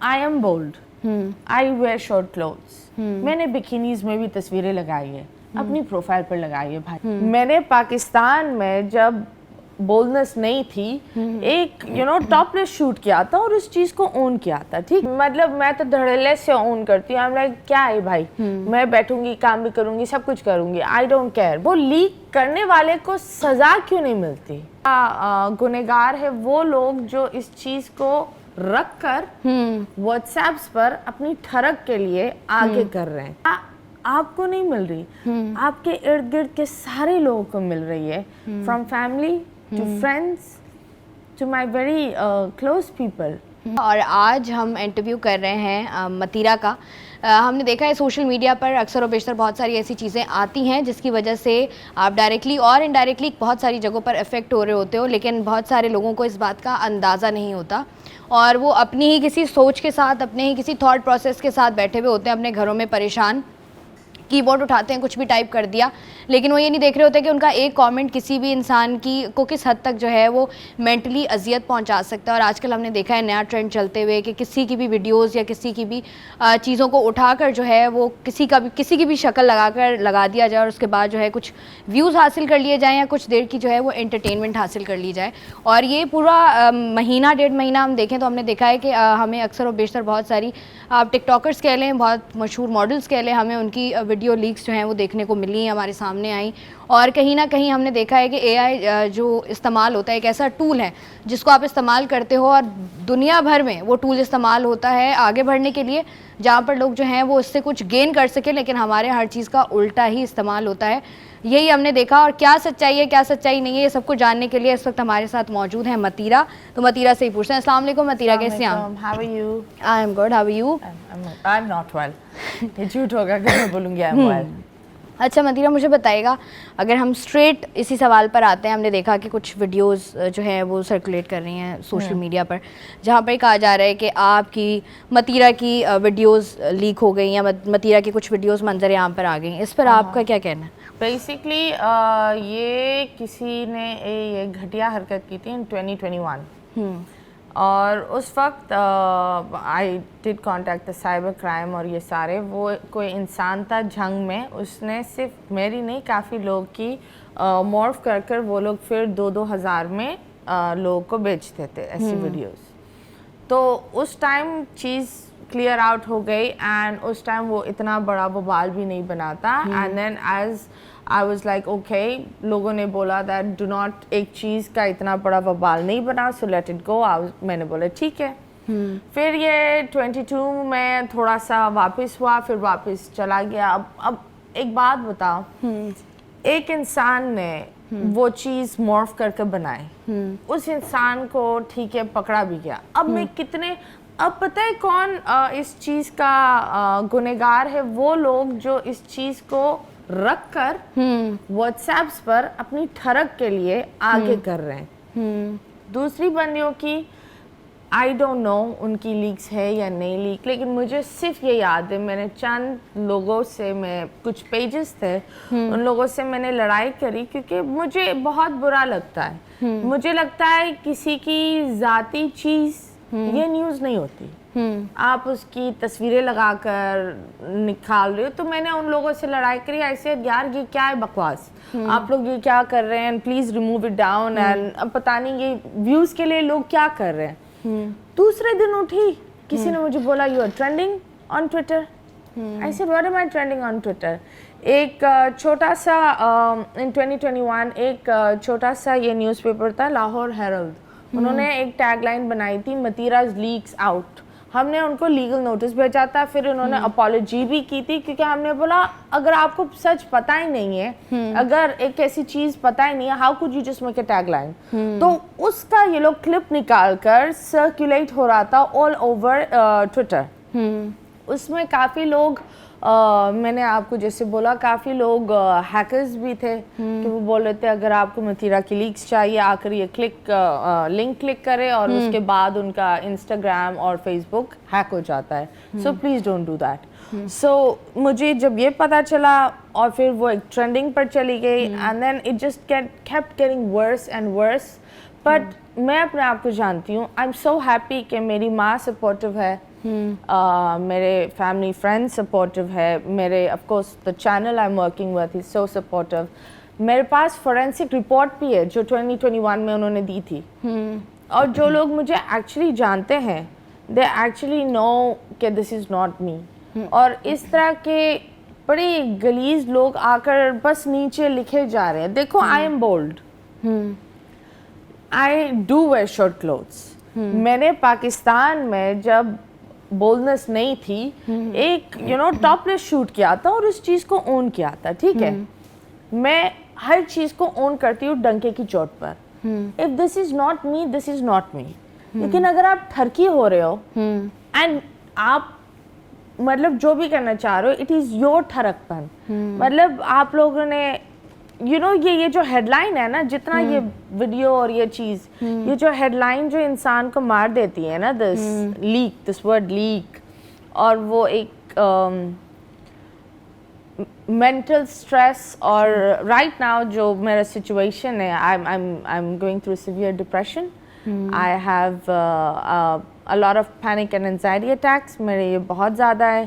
I am bold, I wear short clothes. मैंने bikinis में भी तस्वीरें लगाई है, अपनी प्रोफाइल पर लगाई है भाई. मैंने पाकिस्तान में जब बोल्डनेस नहीं थी एक टॉपलेस शूट किया था और उस चीज को ओन किया था. ठीक, मतलब मैं तो धड़ल्ले से ओन करती हूँ. लाइक क्या है भाई, मैं बैठूंगी, काम भी करूंगी, सब कुछ करूंगी, आई डोंट केयर. वो लीक करने वाले को सजा क्यों नहीं मिलती? गुनहगार है वो लोग जो इस चीज को रख कर व्हाट्सएप्स पर अपनी ठरक के लिए आगे कर रहे हैं. आपको नहीं मिल रही, आपके इर्द गिर्द के सारे लोगों को मिल रही है. From family to friends to my very close people. और आज हम इंटरव्यू कर रहे हैं मतीरा का. हमने देखा है सोशल मीडिया पर अक्सर और बेशतर बहुत सारी ऐसी चीज़ें आती हैं जिसकी वजह से आप डायरेक्टली और इनडायरेक्टली बहुत सारी जगहों पर इफ़ेक्ट हो रहे होते हो, लेकिन बहुत सारे लोगों को इस बात का अंदाज़ा नहीं होता और वो अपनी ही किसी सोच के साथ, अपने ही किसी थॉट प्रोसेस के साथ बैठे हुए होते हैं अपने घरों में परेशान. कीबोर्ड उठाते हैं, कुछ भी टाइप कर दिया, लेकिन वो ये नहीं देख रहे होते कि उनका एक कमेंट किसी भी इंसान को किस हद तक जो है वो मेंटली अजियत पहुंचा सकता है. और आजकल हमने देखा है नया ट्रेंड चलते हुए कि किसी की भी वीडियोस या किसी की भी चीज़ों को उठाकर जो है वो किसी की भी शक्ल लगा दिया जाए और उसके बाद जो है कुछ व्यूज़ हासिल कर लिए जाएँ या कुछ देर की जो है वो एंटरटेनमेंट हासिल कर ली जाए. और ये पूरा महीना 1.5 महीना हम देखें तो हमने देखा है कि हमें अक्सर और बेशतर बहुत सारी आप टिकटॉकर्स कह लें, बहुत मशहूर मॉडल्स कह लें, हमें उनकी वीडियो लीक्स जो हैं वो देखने को मिली, हमारे सामने आई. और कहीं ना कहीं हमने देखा है कि AI जो इस्तेमाल होता है एक ऐसा टूल है जिसको आप इस्तेमाल करते हो और दुनिया भर में वो टूल इस्तेमाल होता है आगे बढ़ने के लिए, जहाँ पर लोग जो हैं वो इससे कुछ गेन कर सकें, लेकिन हमारे हर चीज़ का उल्टा ही इस्तेमाल होता है. यही हमने देखा. और क्या सच्चाई है क्या सच्चाई नहीं है ये सब कुछ जानने के लिए इस वक्त हमारे साथ मौजूद हैं मतीरा. तो मतीरा से ही पूछते हैं. अस्सलाम वालेकुम मतीरा, कैसे हैं आप? How are you? I am good, how are you? I'm not well. ये झूठ होगा कि मैं बोलूँगी I'm well. अच्छा मतीरा, मुझे बताइएगा, अगर हम स्ट्रेट इसी सवाल पर आते हैं, हमने देखा कि कुछ वीडियोस जो हैं वो सर्कुलेट कर रही हैं सोशल मीडिया पर, जहाँ पर कहा जा रहा है कि आपकी मतीरा की वीडियोस लीक हो गई या मतीरा की कुछ वीडियोस मंजर आम पर आ गई. इस पर आपका क्या कहना है? बेसिकली ये किसी ने ये घटिया हरकत की थी इन 2021. और उस वक्त I did contact the cyber crime और ये सारे, वो कोई इंसान था जंग में, उसने सिर्फ मेरी नहीं काफ़ी लोग की मॉर्फ कर कर वो लोग फिर 2-2 हज़ार में लोगों को बेचते थे ऐसी वीडियोस. तो उस टाइम चीज़ क्लियर आउट हो गई एंड उस टाइम वो इतना बड़ा बवाल भी नहीं बना था. And then as I was like okay, लोगों ने बोला दैट डू नॉट, एक चीज़ का इतना बड़ा बवाल नहीं बना, सो लेट इट गो. मैंने बोला ठीक है. फिर ये 22 में थोड़ा सा वापस हुआ, फिर वापस चला गया. अब एक बात बताओ, एक इंसान ने वो चीज़ मॉर्फ करके बनाई, उस इंसान को ठीक है पकड़ा भी गया. अब मैं कितने, अब पता है कौन इस चीज़ का गुनहगार है? वो लोग जो इस चीज़ को रख कर व्हाट्सएप्स पर अपनी ठरक के लिए आगे कर रहे हैं. दूसरी बंदियों की आई डोंट नो उनकी लीक्स है या नहीं लीक, लेकिन मुझे सिर्फ ये याद है मैंने चंद लोगों से, मैं कुछ पेजेस थे उन लोगों से मैंने लड़ाई करी क्योंकि मुझे बहुत बुरा लगता है. मुझे लगता है किसी की ज़ाती चीज़ ये न्यूज़ नहीं होती. आप उसकी तस्वीरें लगाकर निकाल रहे हो. तो मैंने उन लोगों से लड़ाई करी. ऐसे यार ये क्या है बकवास, आप लोग ये क्या कर रहे हैं, please remove it down. And अब पता नहीं ये व्यूज़ के लिए लोग क्या कर रहे हैं. दूसरे दिन उठी, किसी ने मुझे बोला you are trending on Twitter. I said what am I trending on Twitter. एक छोटा सा इन 2021 एक छोटा सा ये न्यूज़पेपर था लाहौर हेरल्ड. उन्होंने एक टैगलाइन बनाई थी मतीराज लीक्स आउट. हमने उनको लीगल नोटिस भेजा था, फिर उन्होंने अपॉलॉजी भी की थी क्योंकि हमने बोला अगर आपको सच पता ही नहीं है, अगर एक ऐसी चीज़ पता ही नहीं है, how could you just make a tagline. तो उसका ये लोग क्लिप निकाल कर सर्कुलेट हो रहा था ऑल ओवर ट्विटर. उसमें काफ़ी लोग मैंने आपको जैसे बोला काफ़ी लोग हैकर्स भी थे कि वो बोल रहे थे अगर आपको मतीरा की लीक्स चाहिए आकर ये लिंक क्लिक करें और उसके बाद उनका इंस्टाग्राम और फेसबुक हैक हो जाता है. So please don't do that. So मुझे जब ये पता चला और फिर वो एक ट्रेंडिंग पर चली गई and then it just kept getting worse and worse. But मैं अपने आप को जानती हूँ. आई एम सो हैप्पी कि मेरी माँ सपोर्टिव है, میرے فیملی فرینڈ سپورٹیو ہے, میرے of course the channel I am working with is so supportive. میرے پاس فورینسک رپورٹ بھی ہے جو 2021 میں انہوں نے دی تھی, اور جو لوگ مجھے ایکچولی جانتے ہیں دے ایکچولی نو کہ دس از ناٹ می. اور اس طرح کے بڑے گلیز لوگ آ کر بس نیچے لکھے جا رہے ہیں. دیکھو I am bold, I do where short clothes. میں نے پاکستان میں جب بولڈنس نہیں تھی ایک ٹاپ لیس شوٹ کیا تھا اور اس چیز کو اون کیا تھا, ٹھیک ہے. میں ہر چیز کو اون کرتی ہوں ڈنکے کی چوٹ پر. If this is not me this is not me. لیکن اگر آپ ٹھرکی ہو رہے ہو اینڈ آپ مطلب جو بھی کرنا چاہ رہے ہو اٹ از یور ٹھرک پن, مطلب آپ لوگوں نے یہ جو ہیڈ لائن ہے نا, جتنا یہ ویڈیو اور یہ چیز, یہ جو ہیڈ لائن جو انسان کو مار دیتی ہے نا, دس ورڈ لیک, اور وہ ایک مینٹل اسٹریس. اور رائٹ ناؤ جو میرا سچویشن ہے, I am going through severe depression. I have a lot of panic and anxiety attacks. میرے یہ بہت زیادہ ہے.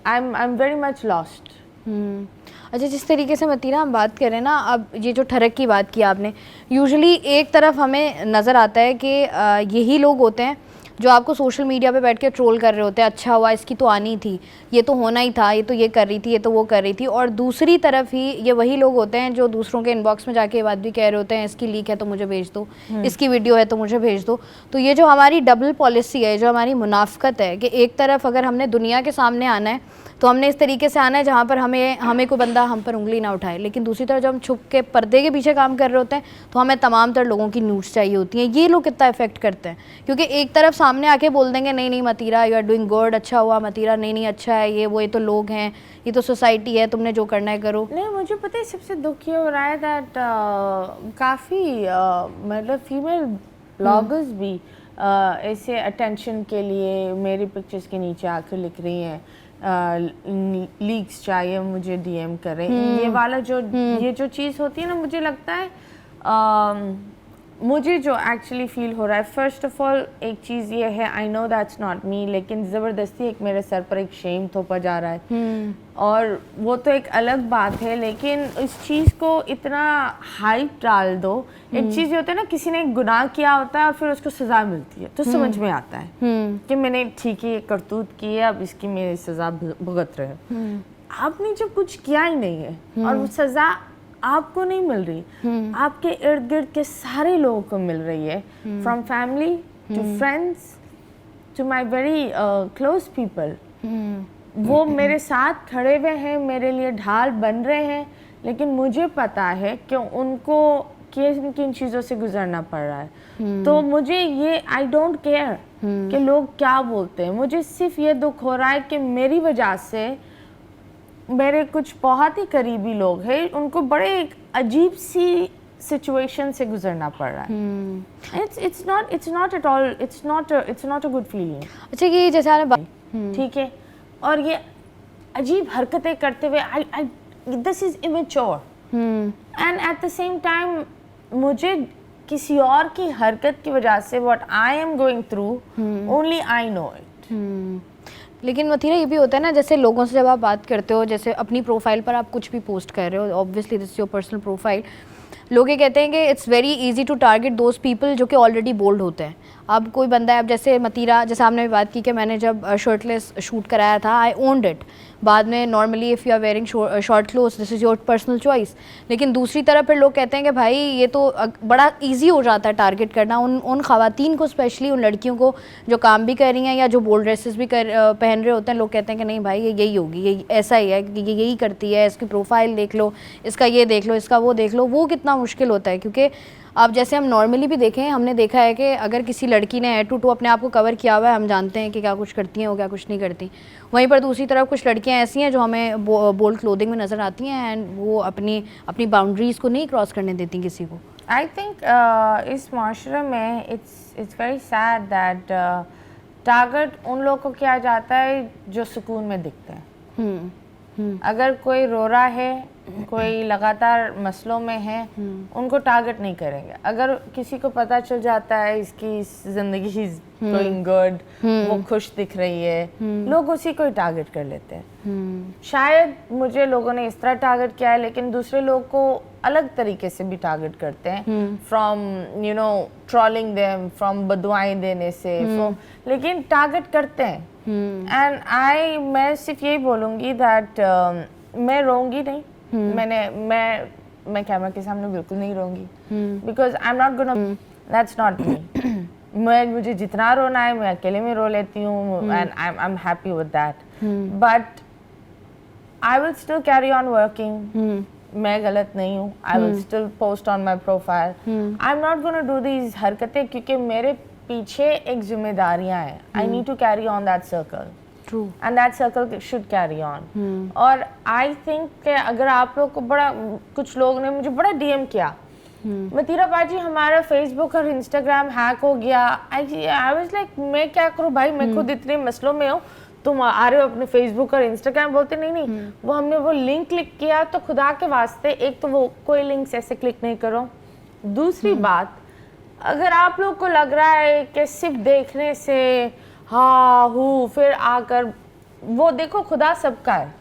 I'm very much lost. اچھا, جس طریقے سے متیرہ ہم بات کریں نا, اب یہ جو ٹھرک کی بات کی آپ نے, یوزلی ایک طرف ہمیں نظر آتا ہے کہ یہی لوگ ہوتے ہیں جو آپ کو سوشل میڈیا پہ بیٹھ کے ٹرول کر رہے ہوتے ہیں, اچھا ہوا اس کی تو آنی تھی, یہ تو ہونا ہی تھا, یہ تو یہ کر رہی تھی, یہ تو وہ کر رہی تھی. اور دوسری طرف ہی یہ وہی لوگ ہوتے ہیں جو دوسروں کے ان باکس میں جا کے یہ بات بھی کہہ رہے ہوتے ہیں, اس کی لیک ہے تو مجھے بھیج دو, اس کی ویڈیو ہے تو مجھے بھیج دو. تو یہ جو ہماری ڈبل پالیسی ہے, جو ہماری منافقت ہے, کہ ایک طرف اگر ہم نے دنیا کے سامنے آنا ہے تو ہم نے اس طریقے سے آنا ہے جہاں پر ہمیں کوئی بندہ ہم پر انگلی نہ اٹھائے, لیکن دوسری طرف جب ہم چھپ کے پردے کے پیچھے کام کر رہے ہوتے ہیں تو ہمیں تمام تر لوگوں کی نیوز چاہیے ہوتی ہیں. یہ لوگ کتنا افیکٹ کرتے ہیں, کیونکہ ایک طرف سامنے آ کے بول دیں گے نہیں متیرہ یو آر ڈوئنگ گڈ, اچھا ہوا متیرہ, نہیں اچھا ہے, یہ تو لوگ ہیں, یہ تو سوسائٹی ہے, تم نے جو کرنا ہے کرو. نہیں, مجھے پتہ ہے سب سے دکھ یہ ہو رہا ہے دیٹ کافی مطلب فیمیل بلاگرز بھی ایسے اٹینشن کے لیے میری پکچرز کے نیچے آ کر لکھ رہی ہیں لیکس چاہیے مجھے ڈی ایم کریں. یہ والا یہ جو چیز ہوتی ہے نا, مجھے لگتا ہے مجھے جو ایکچولی فیل ہو رہا ہے, فرسٹ آف آل ایک چیز یہ ہے, آئی نو دیٹس ناٹ می, لیکن زبردستی ایک میرے سر پر ایک شیم تھوپا جا رہا ہے, اور وہ تو ایک الگ بات ہے. لیکن اس چیز کو اتنا ہائپ ڈال دو. ایک چیز یہ ہوتا ہے نا, کسی نے ایک گناہ کیا ہوتا ہے اور پھر اس کو سزا ملتی ہے تو سمجھ میں آتا ہے کہ میں نے ٹھیک ہے کرتوت کی ہے, اب اس کی میری سزا بھگت رہے. آپ نے جب کچھ کیا ہی نہیں ہے اور وہ سزا آپ کو نہیں مل رہی, آپ کے ارد گرد کے سارے لوگوں کو مل رہی ہے, from family to friends to my very close people. وہ میرے ساتھ کھڑے ہوئے ہیں, میرے لیے ڈھال بن رہے ہیں, لیکن مجھے پتا ہے کہ ان کو کن چیزوں سے گزرنا پڑ رہا ہے. تو مجھے یہ آئی ڈونٹ کیئر کہ لوگ کیا بولتے ہیں, مجھے صرف یہ دکھ ہو رہا ہے کہ میری وجہ سے میرے کچھ بہت ہی قریبی لوگ ہیں, ان کو بڑے ایک عجیب سی سچویشن سے گزرنا پڑ رہا ہے. It's not at all, it's not a good feeling. اچھا, یہ جیسے آپ نے ٹھیک ہے, اور یہ عجیب حرکتیں کرتے ہوئے this is immature. And at the same time مجھے کسی اور کی حرکت کی وجہ سے what I am going through only I know it. لیکن متیرہ یہ بھی ہوتا ہے نا, جیسے لوگوں سے جب آپ بات کرتے ہو, جیسے اپنی پروفائل پر آپ کچھ بھی پوسٹ کر رہے ہو, obviously this is your personal profile, لوگ یہ کہتے ہیں کہ it's very easy to target those people جو کہ آلریڈی بولڈ ہوتے ہیں. اب کوئی بندہ ہے, اب جیسے متیرہ, جیسے آپ نے بھی بات کی کہ میں نے جب شرٹ لیس شوٹ کرایا تھا, آئی اونڈ اٹ. بعد میں normally if you are wearing short clothes this is your personal choice. لیکن دوسری طرف پھر لوگ کہتے ہیں کہ بھائی یہ تو بڑا ایزی ہو جاتا ہے ٹارگیٹ کرنا ان خواتین کو, اسپیشلی ان لڑکیوں کو جو کام بھی کر رہی ہیں یا جو بولڈ ڈریسز بھی پہن رہے ہوتے ہیں. لوگ کہتے ہیں کہ نہیں بھائی یہ یہی ہوگی, یہ ایسا ہی ہے, یہ یہی کرتی ہے, اس کی پروفائل دیکھ لو, اس کا یہ دیکھ لو, اس کا وہ دیکھ لو. وہ کتنا مشکل ہوتا ہے, کیونکہ اب جیسے ہم نارملی بھی دیکھیں, ہم نے دیکھا ہے کہ اگر کسی لڑکی نے ہیڈ ٹو ٹو اپنے آپ کو کور کیا ہوا ہے, ہم جانتے ہیں کہ کیا کچھ کرتی ہیں وہ, کیا کچھ نہیں کرتی. وہیں پر دوسری طرف کچھ لڑکیاں ایسی ہیں جو ہمیں بولڈ کلودنگ میں نظر آتی ہیں, اینڈ وہ اپنی باؤنڈریز کو نہیں کراس کرنے دیتی کسی کو. آئی تھنک اس معاشرے میں it's very sad that target ان لوگوں کو کیا جاتا ہے جو سکون میں دکھتے ہیں. اگر کوئی رو رہا ہے कोई लगातार मसलों में है उनको टारगेट नहीं करेंगे. अगर किसी को पता चल जाता है इसकी जिंदगी इज गोइंग गुड, वो खुश दिख रही है, लोग उसी को ही टारगेट कर लेते हैं. शायद मुझे लोगों ने इस तरह टारगेट किया है, लेकिन दूसरे लोग को अलग तरीके से भी टारगेट करते हैं, from you know trolling them, from बदुआएं देने से, लेकिन टारगेट करते हैं. एंड मैं सिर्फ यही बोलूँगी दैट मैं रोऊंगी नहीं. मैं कैमरा के सामने बिल्कुल नहीं रोऊंगी, because I am not gonna, that's not me. मुझे जितना रोना है मैं अकेले में रो लेती हूँ, and I am happy with that. But I will still carry on working. मैं गलत नहीं हूँ. I will still post on my profile. I am not gonna do these हरकतें, क्योंकि मेरे पीछे एक जिम्मेदारियां हैं. I need to carry on that circle. True. And that circle should carry on. और I think कि अगर आप लोग को बड़ा, कुछ लोग ने मुझे बड़ा DM किया, मतीरा बाजी हमारा फेसबुक और इंस्टाग्राम हैक हो गया. I was like मैं क्या करूँ भाई, मैं खुद इतने मसलों में हूँ, तुम आ रहे हो अपने फेसबुक और इंस्टाग्राम बोलते. नहीं वो हमने वो लिंक क्लिक किया, तो खुदा के वास्ते एक तो वो कोई लिंक्स ऐसे क्लिक नहीं करो. दूसरी बात, अगर आप लोग को लग रहा है कि सिर्फ देखने से हाँ हूँ फिर आकर, वो देखो खुदा सबका है.